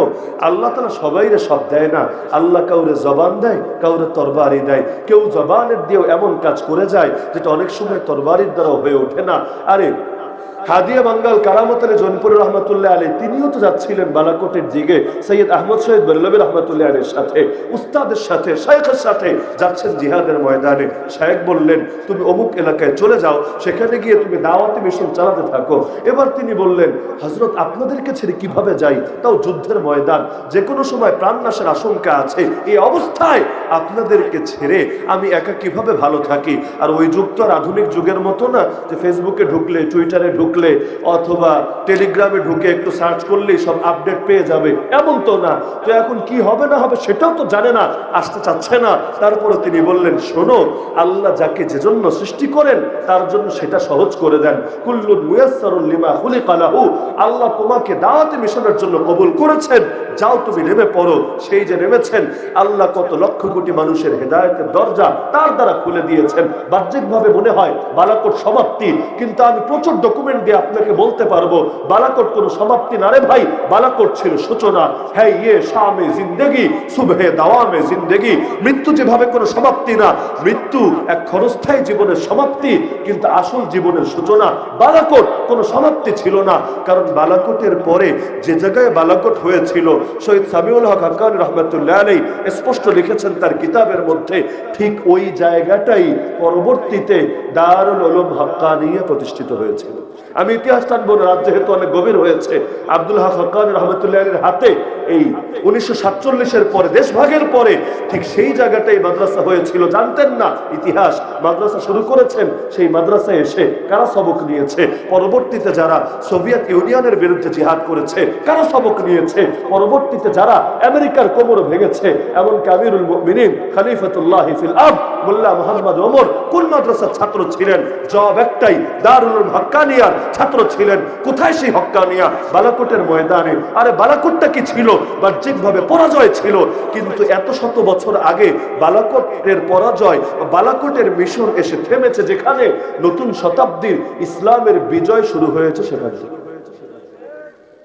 আল্লাহ তাআলা সবাইরে সব দেয় না। আল্লাহ কাউরে জবান দেয়, কাউরে তরবারি দেয়। কেউ জবানের দিয়েও এমন কাজ করে যায় যেটা অনেক সময় তরবারির দ্বারাও হয়ে ওঠে না। আরে হাদিয়া বাঙ্গাল কারামত আলী জনপুরি রহমতুল্লাহ আলী, তিনিও তো যাচ্ছিলেন বালাকোটের দিকে সৈয়দ আহমদ শহীদ বেল্লবী রহমতুল্লাহ আলীর সাথে, উস্তাদের সাথে, শাইখের সাথে যাচ্ছেন জিহাদের ময়দানে। শাইখ বললেন, তুমি অমুক এলাকায় চলে যাও, সেখানে গিয়ে তুমি দাওয়াতি মিশন চালাতে থাকো। এবার তিনি বললেন, হযরত আপনাদেরকে ছেড়ে কিভাবে যাই, তাও যুদ্ধের ময়দান, যে কোনো সময় প্রাণনাশের আশঙ্কা আছে, এই অবস্থায় আপনাদেরকে ছেড়ে আমি একা কিভাবে ভালো থাকি? আর ওই যুগ তো আর আধুনিক যুগের মতো না যে ফেসবুকে ঢুকলে, টুইটারে ঢুকলে অথবা টেলিগ্রামে ঢুকে একটু সার্চ করলেই সব আপডেট পেয়ে যাবে, এমন তো না। তো এখন কি হবে না হবে সেটাও তো জানে না, আসতে চাচ্ছে না। তারপরে তিনি বললেন, শোনো, আল্লাহ যাকে যে জন্য সৃষ্টি করেন তার জন্য সেটা সহজ করে দেন। কুল্লুন মুয়াসসারুন লিমা খুলিকা লাহু, আল্লাহ তোমাকে দাওয়াতি মিশনের জন্য কবুল করেছেন, যাও তুমি নেমে পড়ো। সেই যে নেমেছেন, আল্লাহ কত লক্ষ কোটি মানুষের হেদায়েতের দরজা তার দ্বারা খুলে দিয়েছেন। বাহ্যিকভাবে মনে হয় বালাকোট সমাপ্তি, কিন্তু আমি প্রচুর ডকুমেন্ট দিয়ে আপনাকে বলতে পারবো বালাকোট কোনো সমাপ্তি না রে ভাই, বালাকোট ছিল সূচনা। হ্যাঁ, ইয়ে শামে জিন্দেগি সুবহে দাওয়ামে জিন্দেগি, মৃত্যু যেভাবে কোনো সমাপ্তি না, মৃত্যু এক ক্ষণস্থায়ী জীবনের সমাপ্তি, কিন্তু আসল জীবনের সূচনা। বালাকোট কোনো সমাপ্তি ছিল না, কারণ বালাকোটের পরে যে জায়গায় বালাকোট হয়েছিল, শহীদ সামিউল হক হাক্কানী রহমতুল্লাহ আলাইহি স্পষ্ট লিখেছেন তার কিতাবের মধ্যে, ঠিক ওই জায়গাটাই পরবর্তীতে দারুল উলুম হাক্কানিয়া প্রতিষ্ঠিত হয়েছিল। আমি ইতিহাস টানবো না, রাত যেহেতু অনেক গভীর হয়েছে। আব্দুল হক হাক্কানী রহমতুল্লাহ আলাইহির হাতে এই 1947-এর পরে, দেশভাগের পরে, ঠিক সেই জায়গাটাই মাদ্রাসা হয়েছিল। জানতেন না ইতিহাস, মাদ্রাসা শুরু করেছেন সেই মাদ্রাসায় এসে কারা সবক নিয়েছে, পরবর্তীতে যারা সোভিয়েত ইউনিয়নের বিরুদ্ধে জিহাদ করেছে কারা সবক নিয়েছে, পরবর্তীতে যারা আমেরিকার কোমর ভেঙেছে, এমনকি আমিরুল মুমিনিন খলিফাতুল্লাহ ফিল আরদ মোল্লা মুহাম্মদ ওমর কোন মাদ্রাসার ছাত্র ছিলেন? জবাব একটাই, দারুল উলুম হাক্কানিয়ার ছাত্র ছিলেন। কোথায় সেই হাক্কানিয়া? বালাকোটের ময়দানে। আরে বালাকোটটা কি ছিল? বাহ্যিকভাবে পরাজয় ছিল, কিন্তু এত শত বছর আগে বালাকোটের পরাজয়, বালাকোটের মিশন এসে থেমেছে যেখানে, নতুন শতাব্দীর ইসলামের বিজয় শুরু হয়েছে সেখান থেকে।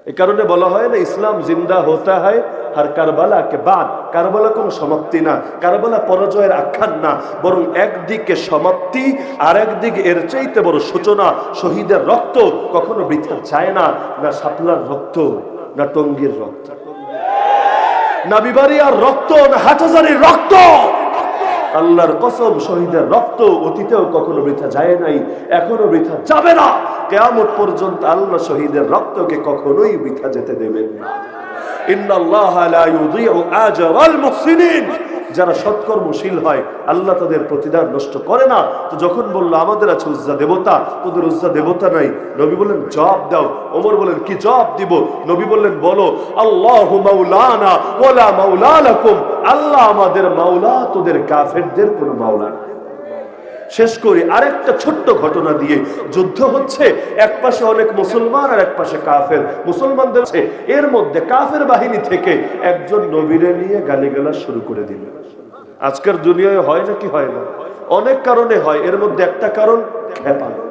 এই কারণে বলা হয় না, ইসলাম জিন্দা হতা হয় আর কারবালা কে বাদ। কারবালা কোনো সমাপ্তি না, কারবালা পরাজয়ের আখ্যান না, বরং একদিকে সমাপ্তি আর একদিকে এর চাইতে বড় সূচনা। শহীদের রক্ত কখনো বৃথা যায় না, না শাপলার রক্ত, না টঙ্গীর রক্ত, না বিবারিয়ার রক্ত, না হাটহাজারীর রক্ত। আল্লাহর কসম, শহীদের রক্ত অতীতেও কখনো বৃথা যায় নাই, এখনো বৃথা যাবে না। কিয়ামত পর্যন্ত আল্লাহ শহীদের রক্তকে কখনোই বৃথা যেতে দেবেন না। ইন্নাল্লাহা লা ইউযিউ আজরাল মুহসিনিন, যারা সৎকর্মশীল হয় আল্লাহ তাদের প্রতিদান নষ্ট করে না। তো যখন বললো আমাদের আছে উজ্জা দেবতা, তোদের উজ্জা দেবতা নাই, নবী বললেন জবাব দাও। ওমর বললেন কি জবাব দিব? নবী বললেন বলো, আল্লাহু মাওলানা ওয়ালা মাওলা লাকুম, আল্লাহ আমাদের মাওলা, তোদের কাফেরদের কোনো মাওলা না। শেষ করি আরেকটা ছোট্ট ঘটনা দিয়ে। যুদ্ধ হচ্ছে, এক পাশে অনেক মুসলমান আর এক পাশে কাফের। মুসলমানদের এর মধ্যে কাফের বাহিনী থেকে একজন নবীরে নিয়ে গালিগালাজ শুরু করে দিল। আজকের দুনিয়ায় হয় নাকি হয় না? অনেক কারণে হয়, এর মধ্যে একটা কারণ খেপানো,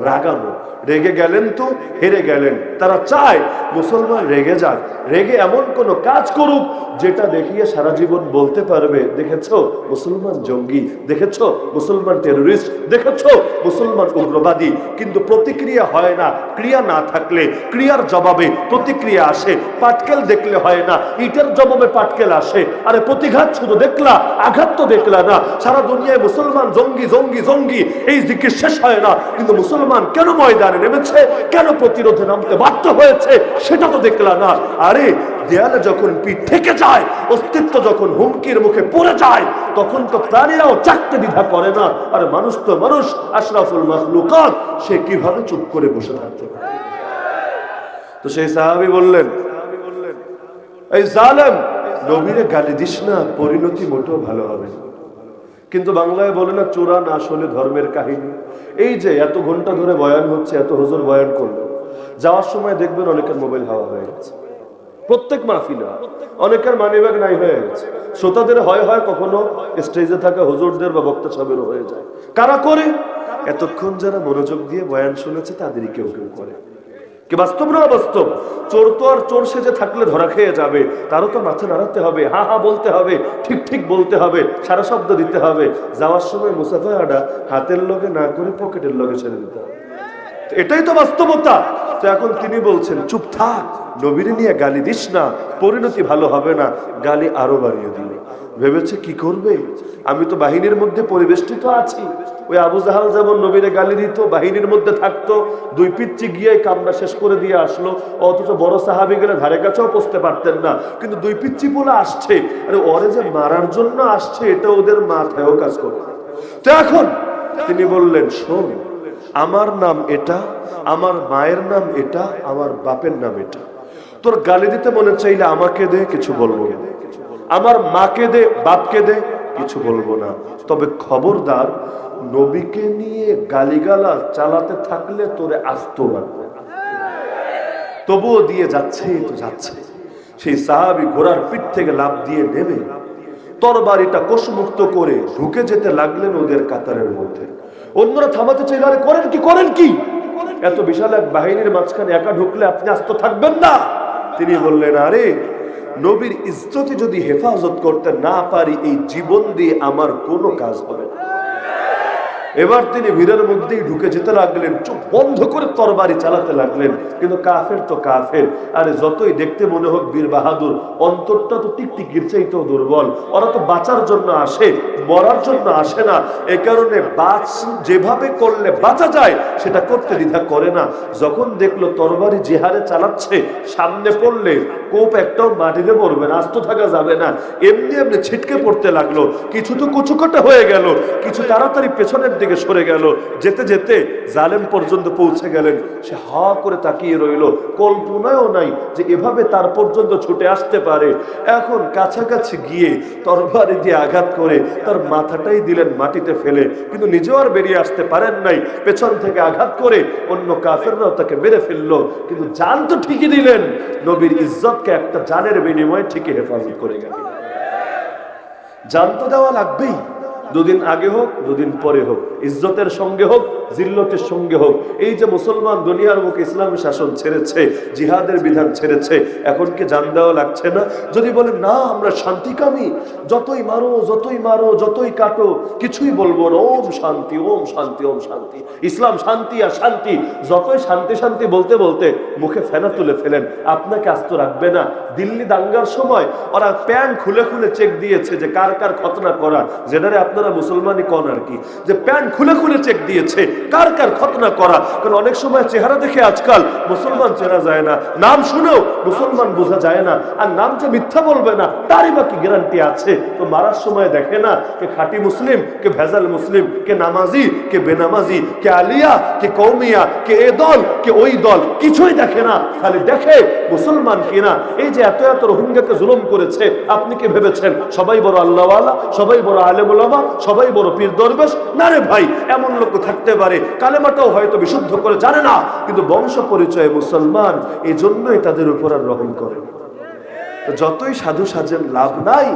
রাগানো। রেগে গেলেন তো হেরে গেলেন। তারা চায় মুসলমান রেগে যাক, রেগে এমন কোন কাজ করুক যেটা দেখিয়ে সারা জীবন বলতে পারবে, দেখেছো মুসলমান জঙ্গি, দেখেছো মুসলমান টেররিস্ট, দেখেছো মুসলমান উগ্রবাদী। কিন্তু প্রতিক্রিয়া হয় না। ক্রিয়া না থাকলে ক্রিয়ার জবাবে প্রতিক্রিয়া আসে। পাটকেল দেখলে হয় না, ইটের জবাবে পাটকেল আসে। আরে প্রতিঘাত শুধু দেখলা, আঘাত তো দেখলা না। সারা দুনিয়ায় মুসলমান জঙ্গি জঙ্গি জঙ্গি, এই জিকির শেষ হয় না। কিন্তু মুসলমান কেন ময়দানে নেমেছে, কেন প্রতিরোধে নামতে বাধ্য হয়েছে, সেটা তো দেখলা না। আরে দেয়ালে যখন পিঠ থেকে যায়, অস্তিত্ব যখন হুমকির মুখে পড়ে যায়, তখন তো প্রাণীরাও চাকতে দ্বিধা করে না। আর মানুষ তো মানুষ, আশরাফুল মাখলুকাত, সে কিভাবে চুপ করে বসে থাকতে পারে? তো সেই সাহাবী বললেন, এই জালেম, নবীরে গালি দিস না, পরিণতি মোটেও ভালো হবে না। কিন্তু বাংলায় বলে না, চূড়া না আসলে ধর্মের কাহিনী। এই যে এত ঘন্টা ধরে বয়ান হচ্ছে, এত হুজুর বয়ান করলো, যাওয়ার সময় দেখবেন অনেকের মোবাইল হাওয়া হয়ে গেছে। প্রত্যেক মাহফিলে অনেকের মানিব্যাগ নাই হয়ে গেছে। শ্রোতাদের হয় কখনো স্টেজে থাকা হুজুরদের বা বক্তা সাহেবেরও হয়ে যায়। কারা করে? এতক্ষণ যারা মনোযোগ দিয়ে বয়ান শুনেছে তাদেরই কেউ কেউ করে। কি বাস্তব না অবাস্তব? চোর তো আর চোর সেজে থাকলে ধরা খেয়ে যাবে, তারও তো মাথা নাড়াতে হবে, হা হা বলতে হবে, ঠিক ঠিক বলতে হবে, সারা শব্দ দিতে হবে। যাওয়ার সময় মুসাফাহাটা হাতের লগে না করে পকেটের লগে ছেড়ে দিতে হবে। এটাই তো বাস্তবতা। তো এখন তিনি বলছেন, চুপ থাক, নবীরে নিয়ে গালি দিস না, পরিণতি ভালো হবে না। গালি আরো বাড়িয়ে দিল। ভেবেছে কি করবে, আমি তো বাহিনীর মধ্যে পরিবেষ্টিত আছি। ওই আবু জাহাল যেমন নবীরে গালি দিত, বাহিনীর মধ্যে থাকতো, দুই পিচ্চি গিয়ে কামরা শেষ করে দিয়ে আসলো, অথচ বড় সাহাবি গেলে ধারে কাছেও পৌঁছতে পারতেন না। কিন্তু দুই পিচ্চি বলে আসছে, আরে ওরে যে মারার জন্য আসছে এটা ওদের মাথায়ও কাজ করে। তো এখন তিনি বললেন, শোন, আমার নাম এটা, আমার মায়ের নাম এটা, আমার বাপের নাম এটা। তোর গালি দিতে মনে চাইলে আমাকে দে, কিছু বলবো না। আমার মাকে দে, বাপকে দে, কিছু বলবো না। তবে খবরদার, নবীকে নিয়ে গালিগালা চালাতে থাকলে তোরে আস্ত রাখবে। তবুও দিয়ে যাচ্ছে তো যাচ্ছে। সেই সাহাবী ঘোড়ার পিঠ থেকে লাফ দিয়ে নেমে তরবারিটা কোষমুক্ত করে ঢুকে যেতে লাগলেন ওদের কাতারের মধ্যে। অন্যরা থামাতে চাইল, আরে করেন কি, এত বিশাল এক বাহিনীর মাঝখানে একা ঢুকলে আপনি আস্ত থাকবেন না। তিনি বললেন, আরে নবীর ইজ্জতে যদি হেফাজত করতে না পারি, এই জীবন দিয়ে আমার কোনো কাজ হবে না। এবার তিনি ভিড়ের মধ্যেই ঢুকে যেতে লাগলেন, চোখ বন্ধ করে তরবারি চালাতে লাগলেন। কিন্তু কাফের তো কাফের, আরে যতই দেখতে মনে হোক বীর বাহাদুর, অন্তরটা তো টিকটিকির চাইতেও দুর্বল। ওরা তো বাঁচার জন্য আসে, মরার জন্য আসে না। এ কারণে যেভাবে করলে বাঁচা যায় সেটা করতে দ্বিধা করে না। যখন দেখলো তরবারি জেহারে চালাচ্ছে, সামনে পড়লে কোপ একটাও মাটিতে পড়বে না, আস্ত থাকা যাবে না, এমনি এমনি ছিটকে পড়তে লাগলো। কিছু তো কুচুকাটা হয়ে গেল, কিছু তাড়াতাড়ি পেছনের দিকে সরে গেল। যেতে যেতে জালেম পর্যন্ত পৌঁছে গেলেন। সে হা করে তাকিয়ে রইল, কল্পনাও নাই যে এভাবে তার পর্যন্ত ছুটে আসতে পারে। এখন কাছাকাছি গিয়ে তরবারি দিয়ে আঘাত করে তার মাথাটাই দিলেন মাটিতে ফেলে, কিন্তু নিজেও আর বেরিয়ে আসতে পারেন নাই। পেছন থেকে আঘাত করে অন্য কাফেররাও তাকে মেরে ফেললো, কিন্তু জান তো ঠিকই দিলেন। নবীর ইজ্জতকে একটা জানের বিনিময়ে ঠিকই হেফাজত করে গেলেন। জান তো দেওয়া লাগবেই, দুদিন আগে হোক, দুদিন পরে হোক, ইজ্জতের সঙ্গে হোক, জিল্লতের সঙ্গে হোক। এই যে মুসলমান দুনিয়ার মুখে ইসলামের শাসন ছেড়েছে, জিহাদের বিধান ছেড়েছে, এখন কি জান দেওয়া লাগছে না? যদি বলেন না আমরা শান্তিকামী, যতই মারো যতই কাটো কিছুই বলবো না, ওম শান্তি ওম শান্তি ওম শান্তি, ইসলাম শান্তি আর শান্তি, যতই শান্তি শান্তি বলতে বলতে মুখে ফেনা তুলে ফেলেন, আপনাকে আস্ত রাখবে না। দিল্লি দাঙ্গার সময় ওরা প্যান্ট খুলে খুলে চেক দিয়েছে যে কার কার খতনা করা, যেটারে আপনারা মুসলমানই কন আর কি, যে প্যান্ট খুলে খুলে চেক দিয়েছে কার কার খতনা করা। কারণ অনেক সময় চেহারা দেখে আজকাল মুসলমান চেনা যায় না, নাম শুনেও মুসলমান বোঝা যায় না। আর নাম যে মিথ্যা বলবে না তারই বা কি গ্যারান্টি আছে? তো মারার সময় দেখে না কে খাঁটি মুসলিম, কে ভেজাল মুসলিম, কে নামাজি, কে বেনামাজি, কে আলিয়া, কে কৌমিয়া, কে এ দল, কে ওই দল, কিছুই দেখে না, খালি দেখে মুসলমান কিনা। এই যে এত এত রোহিঙ্গাকে জুলুম করেছে, আপনি কি ভেবেছেন সবাই বড় আল্লাহওয়ালা, সবাই বড় আলেম ওলামা, সবাই বড় পীর দরবেশ? না রে ভাই, এমন লোক থাকতে পারে কালেমাটাও হয়তো বিশুদ্ধ করে জানে না, কিন্তু বংশ পরিচয় মুসলমান, এই জন্যই তাদের উপর আর রহম করে। যতই সাধু সাজেন লাভ নাই,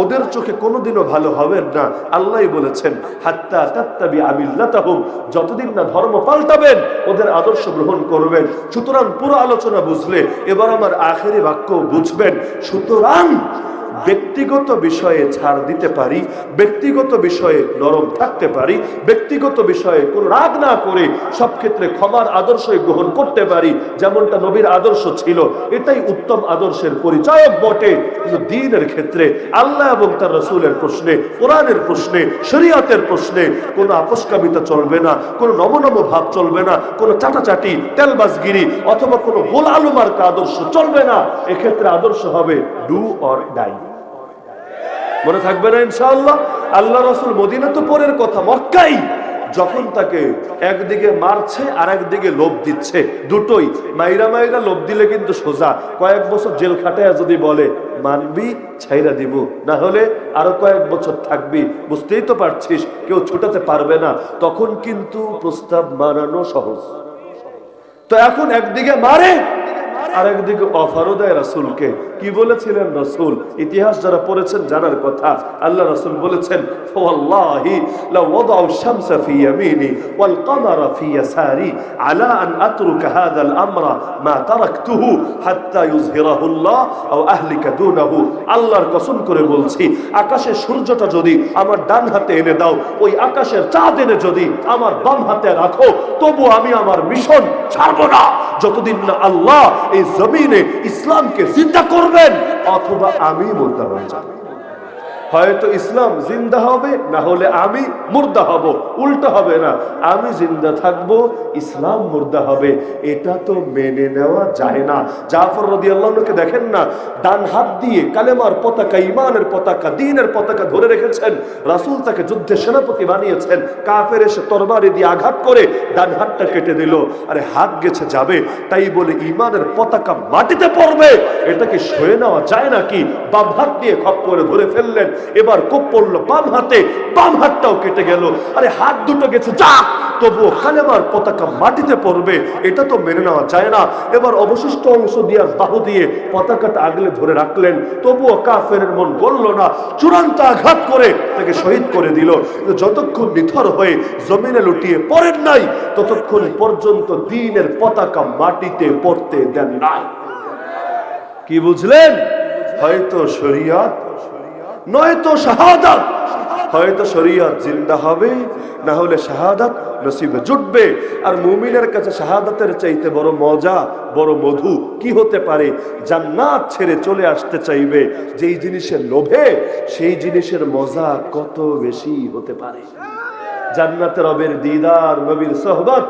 ওদের চোখে কোনোদিনও ভালো হবেন না। আল্লাহ বলেছেন হাত্তা তাত্তাবি আমিল্লাতাহুম, যতদিন না ধর্ম পাল্টাবেন ওদের আদর্শ গ্রহণ করবেন। সুতরাং পুরো আলোচনা বুঝলে এবার আমার আখেরি বাক্য বুঝবেন। সুতরাং ব্যক্তিগত বিষয়ে ছাড় দিতে পারি, ব্যক্তিগত বিষয়ে নরম থাকতে পারি, ব্যক্তিগত বিষয়ে কোনো রাগ না করে সব ক্ষেত্রে ক্ষমার আদর্শই গ্রহণ করতে পারি, যেমনটা নবীর আদর্শ ছিল। এটাই উত্তম আদর্শের পরিচায়ক বটে। কিন্তু দ্বীনের ক্ষেত্রে আল্লাহ এবং তার রাসূলের প্রশ্নে, কোরআনের প্রশ্নে, শরীয়তের প্রশ্নে কোনো আপোসকামিতা চলবে না, কোনো নমনম ভাব চলবে না, কোনো চাটাচাটি, তেলবাজগিরি অথবা কোনো গোল আলু মার্কা আদর্শ চলবে না। এক্ষেত্রে আদর্শ হবে ডু অর ডাই। মনে থাকবে না ইনশাআল্লাহ? আল্লাহ রাসূল মদিনা তো পরের কথা, মক্কাই যখন তাকে একদিকে মারছে আর একদিকে লোভ দিচ্ছে, দুটোই মাইরা মাইরা লোভ দিলে কিন্তু সোজা কয়েক বছর জেল খাটায় যদি বলে মানবি ছাইরা দিব, না হলে আরো কয়েক বছর থাকবি, বুঝতেই তো পারছিস কেউ ছুটাতে পারবে না, তখন কিন্তু প্রস্তাব মানানো সহজ। তো এখন একদিকে মারে আর একদিকে অফারও দেয় রাসূলকে। কি বলেছিলেন রাসূল? ইতিহাস যারা পড়েছেন জানার কথা। আল্লাহ রাসূল বলেছেন, ওয়াল্লাহি লা ওয়াদাউ শামসা ফি ইয়ামিনি ওয়াল কমারা ফি ইয়াসারি আলা আন আতরুকা হাযাল আমরা মা তারাকতুহু হাত্তা ইউযহিরাহু আল্লাহ আও আহলিকা দুনাহু। আল্লাহর কসম করে বলছি, আকাশের সূর্যটা যদি আমার ডান হাতে এনে দাও, ওই আকাশের চাঁদ এনে যদি আমার বাম হাতে রাখো, তবু আমি আমার মিশন ছাড়বো না যতদিন না আল্লাহ এই জমিনে ইসলামকে জিন্দা করবেন অথবা আমি মুর্দা হয়ে যাব। হয়তো ইসলাম জিন্দা হবে, না হলে আমি মুর্দা হব, উল্টা হবে না, আমি জিন্দা থাকবো ইসলাম মুর্দা হবে। এটা তো মেনে নেওয়া যায় না। জাফর রাদিয়াল্লাহু আনহুকে দেখেন না, ডান হাত দিয়ে কালেমার পতাকা, ঈমানের পতাকা, দ্বীনের পতাকা ধরে রেখেছেন, রাসূল তাকে যুদ্ধে সেনাপতি বানিয়েছেন, কাফের এসে তরবারি দিয়ে আঘাত করে ডান হাতটা কেটে দিল। আরে হাত গেছে যাবে, তাই বলে ঈমানের পতাকা মাটিতে পড়বে, এটা কি সয়ে নেওয়া যায় নাকি? বাম হাত দিয়ে খপ করে ধরে ফেললেন, এবার কোপ পড়লো বাম হাতে, বাম হাতটাও কেটে গেল। আরে হাত দুটো গেছে যা, তবুও কালেমার পতাকা মাটিতে পড়বে, এটা তো মেনে নেওয়া যায় না। এবার অবশিষ্ট অংশ দিয়ে বাহু দিয়ে পতাকাটা আগলে ধরে রাখলেন, তবুও কাফেরের মন গলল না, চূড়ান্ত আঘাত করে তাকে শহীদ করে দিল। যতক্ষণ নিথর হয়ে জমিনে লুটিয়ে পড়েন নাই, ততক্ষণ পর্যন্ত দ্বীনের পতাকা মাটিতে পড়তে দেন নাই। কি বুঝলেন? হয়তো শরিয়ত নয়তো শাহাদাত, হয়তো শরিয়ত জিন্দা হবে, না হলে শাহাদাত নসিবে জুটবে। আর মুমিনের কাছে শাহাদাতের চাইতে বড় মজা, বড় মধু কি হতে পারে? জান্নাত ছেড়ে চলে আসতে চাইবে যেই জিনিসের লোভে, সেই জিনিসের মজা কত বেশি হতে পারে। জান্নাতে রবের দিদার, নবীর সোহবত,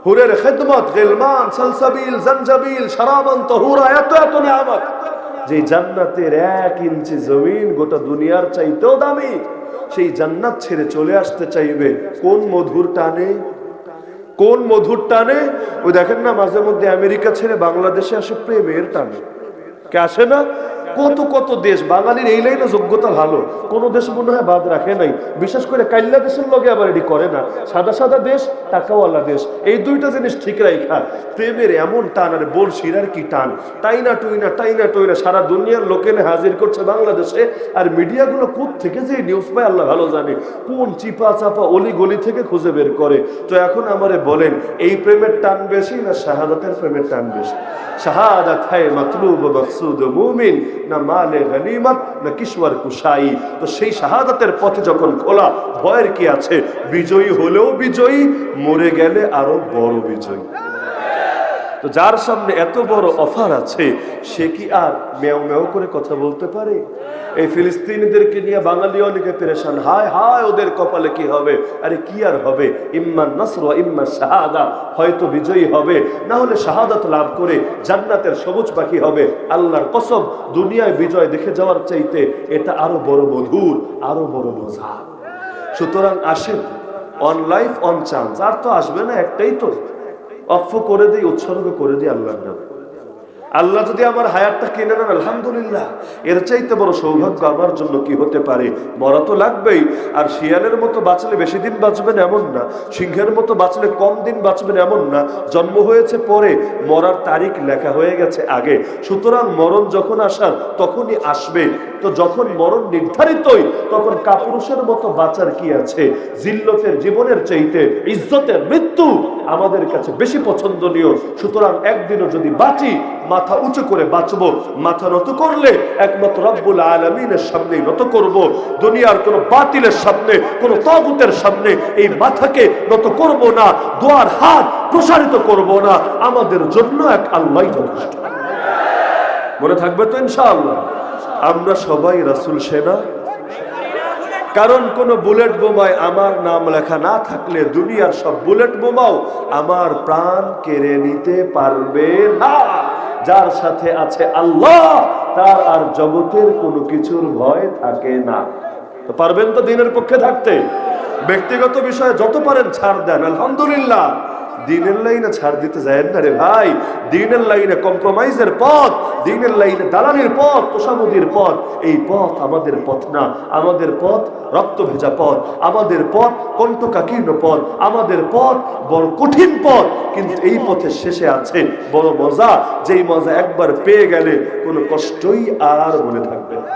হুরের খেদমত, গিলমান, সালসাবিল, জনজাবিল, শারাবান তাহুরা, এত এত নিয়ামত, যে জান্নাতের 1 ইঞ্চি জমিন গোটা দুনিয়ার চাইতেও দামি। সেই জান্নাত ছেড়ে চলে আসতে চাইবে কোন মধুর টানে, কোন মধুর টানে? ওই দেখেন না মাঝে মধ্যে আমেরিকা ছেড়ে বাংলাদেশে আসে প্রেমের টানে, কে আসে না? কত কত দেশ, বাঙালির এই লাইনে যোগ্যতা ভালো, কোন দেশ মনে হয় বাদ রাখে নাই। বিশেষ করে কাইল্লা দেশের লগে আবার এটি করে না, সাদা সাদা দেশ, টাকাওয়ালা দেশ, এই দুইটা জিনিস ঠিক রাখা। প্রেমের এমন টান, আর বড়শির আর কি টান, টাইনা টুইনা টাইনা টুইনা সারা দুনিয়ার লোকেনে হাজির করছে বাংলাদেশে। আর মিডিয়াগুলো কোথ থেকে যে নিউজ পায় আল্লাহ ভালো জানে, কোন চিপা চাপা অলি গলি থেকে খুঁজে বের করে। তো এখন আমারে বলেন, এই প্রেমের টান বেশি না শাহাদাতের প্রেমের টান বেশি? শাহাদাত হয় মাতলুব মাকসুদ মুমিন, না মালে গনিমত, না কিশওয়ার কুশাই। তো সেই শাহাদাতের পথে যখন খোলা, ভয়ের কি আছে? বিজয়ী হলেও বিজয়ী, মরে গেলে আরো বড় বিজয়ী। তো যার সামনে এত বড় অফার আছে, সে কি আর মেও মেও করে কথা বলতে পারে? এই ফিলিস্তিনিদেরকে নিয়ে বাঙালি অনেকে পেরেশান, হায় হায় ওদের কপালে কি হবে? আরে কি আর হবে? ইম্মা নাসর ওয়া ইম্মা শাহাদা, হয়তো বিজয়ী হবে, না হলে শাহাদাত লাভ করে জান্নাতের সবুজ পাখি হবে। আল্লাহর কসম, দুনিয়ায় বিজয় দেখে যাওয়ার চাইতে এটা আরো বড় মধুর, আরো বড় মজা। সুতরাং আসেন, অন লাইফ অন চান্স, আর তো আসবে না, একটাই তো, অক্ষ করে দিই, উৎসর্গ করে দিই আল্লাহর নাম। আল্লাহ যদি আমার হায়াতটা কিনে নেন, আলহামদুলিল্লাহ, এর চাইতে বড় সৌভাগ্য আমার জন্য কি হতে পারে? মরা তো লাগবেই। আর শিয়ালের মতো বাঁচলে বেশি দিন বাঁচবেন এমন না, সিংহের মতো বাঁচলে কম দিন বাঁচবেন এমন না। জন্ম হয়েছে পরে, মরার তারিখ লেখা হয়ে গেছে আগে। সুতরাং মরণ যখন আসার তখনই আসবে। তো যখন মরণ নির্ধারিতই, তখন কাপুরুষের মতো বাঁচার কি আছে? জিল্লতের জীবনের চাইতে ইজ্জতের মৃত্যু আমাদের কাছে বেশি পছন্দনীয়। সুতরাং একদিনও যদি বাঁচি, মাথা উঁচু করে বাঁচবো। মাথা নত করলে একমাত্র রব্বুল আলামিনের সামনে নত করব। দুনিয়ার কোন বাতিলের সামনে, কোন তাগুতের সামনে এই মাথাকে নত করব না, দোয়ার হাত প্রসারিত করব না। আমাদের জন্য এক আল্লাহই যথেষ্ট। মনে থাকবে তো ইনশাআল্লাহ? আমরা সবাই রাসূল সেনা। কারণ কোন বুলেট বোমায় আমার নাম লেখা না থাকলে দুনিয়ার সব বুলেট বোমাও আমার প্রাণ কেড়ে নিতে পারবে না। যার সাথে আছে আল্লাহ, তার আর জগতের কোনো কিছুর ভয় থাকে না। তো পারবেন তো দিনের পক্ষে থাকতে? ব্যক্তিগত বিষয়ে যত পারেন ছাড় দেন, আলহামদুলিল্লাহ। দিনের লাইনে ছাড় দিতে যায় না রে ভাই। দিনের লাইনে কম্প্রোমাইজের পথ, দিনের লাইনে দালালির পথ, তোষামোদির পথ, এই পথ আমাদের পথ না। আমাদের পথ রক্ত ভেজা পথ, আমাদের পথ কণ্ঠকাকীর্ণ পথ, আমাদের পথ বড় কঠিন পথ, কিন্তু এই পথের শেষে আছে বড় মজা, যেই মজা একবার পেয়ে গেলে কোনো কষ্টই আর মনে থাকবে না।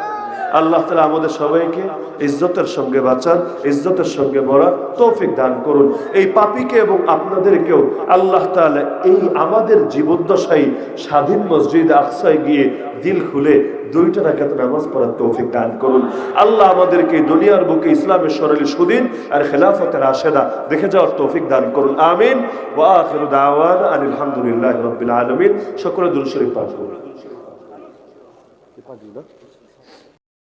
আল্লাহ তাআলা আমাদের সবাইকে ইজ্জতের সঙ্গে বাঁচান, ইজ্জতের সঙ্গে মরার তৌফিক দান করুন। এই পাপীকে এবং আপনাদেরকেও আল্লাহ তাআলা এই আমাদের জীবদ্দশায় স্বাধীন মসজিদ আকসায় গিয়ে দিল খুলে 2 রাকাত নামাজ পড়ার তৌফিক দান করুন। আল্লাহ আমাদেরকে দুনিয়ার বুকে ইসলামের সরলি সুদিন আর খেলাফতের রাশেদা দেখে যাওয়ার তৌফিক দান করুন। আমিন। ওয়া আখিরু দাওয়ানা আনিল হামদুলিল্লাহি রাব্বিল আলামিন। সকলে দুরূদ শরীফ পাঠ করুন।